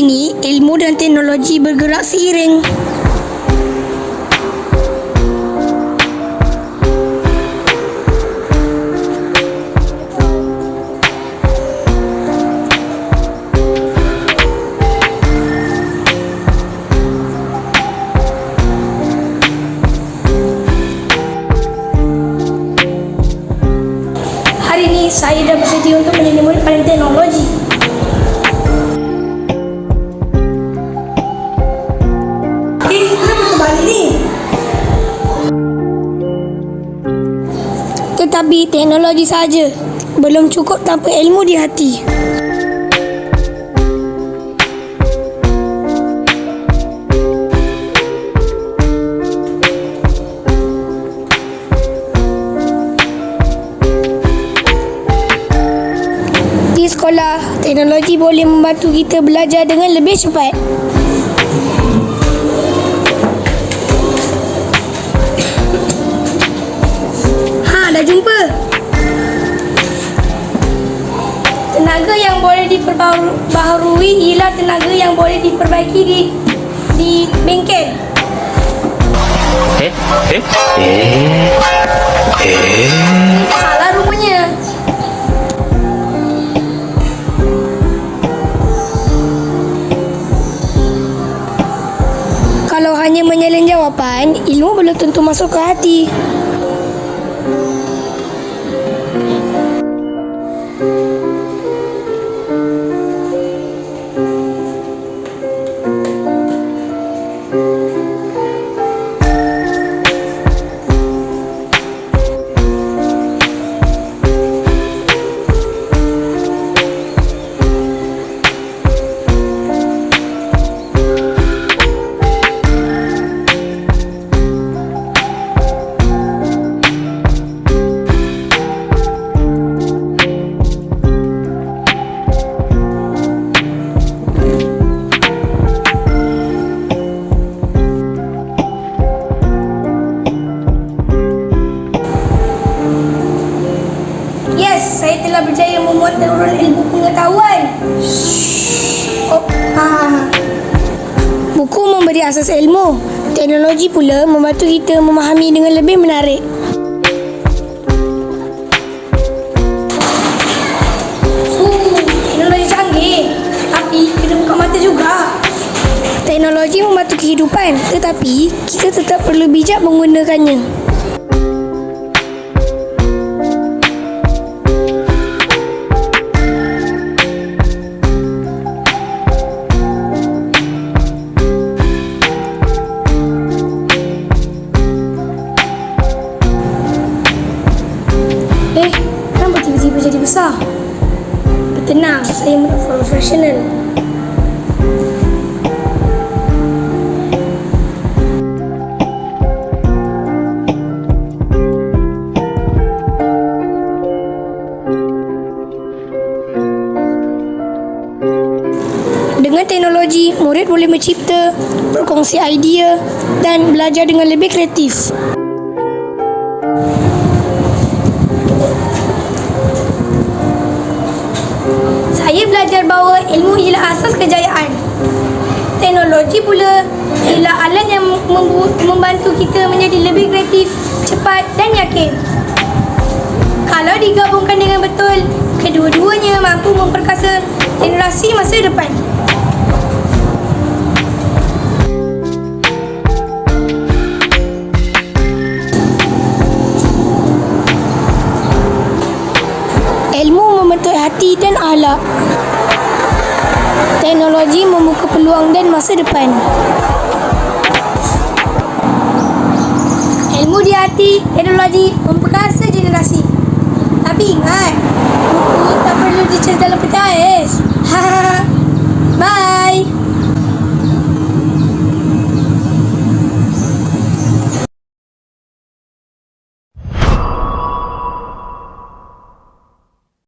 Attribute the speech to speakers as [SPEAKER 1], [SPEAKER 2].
[SPEAKER 1] ini, ilmu dan teknologi bergerak seiring. Hari ini saya dah bersedia untuk menjadi murid pada teknologi. Kenapa terbalik ni? Tetapi teknologi saja belum cukup tanpa ilmu di hati. Di sekolah, teknologi boleh membantu kita belajar dengan lebih cepat. Dah jumpa. Tenaga yang boleh diperbaharui ialah tenaga yang boleh diperbaiki di bengkel. Salah rupanya. Kalau hanya menyalin jawapan, ilmu belum tentu masuk ke hati. Saya telah berjaya memuat teruran ilmu pengetahuan. Buku memberi asas ilmu. Teknologi pula membantu kita memahami dengan lebih menarik. Teknologi canggih, tapi kena buka mata juga. Teknologi membantu kehidupan, tetapi kita tetap perlu bijak menggunakannya. Kenapa tiba-tiba jadi besar? Bertenang, saya profesional. Dengan teknologi, murid boleh mencipta, berkongsi idea dan belajar dengan lebih kreatif. Saya belajar bahawa ilmu ialah asas kejayaan. Teknologi pula ialah alat yang membantu kita menjadi lebih kreatif, cepat dan yakin. Kalau digabungkan dengan betul, kedua-duanya mampu memperkasa generasi masa depan. Ilmu membentuk hati dan akhlak. Teknologi membuka peluang dan masa depan. Ilmu di hati, teknologi memperkasa generasi. Tapi ingat, buku tak perlu dicas dalam peta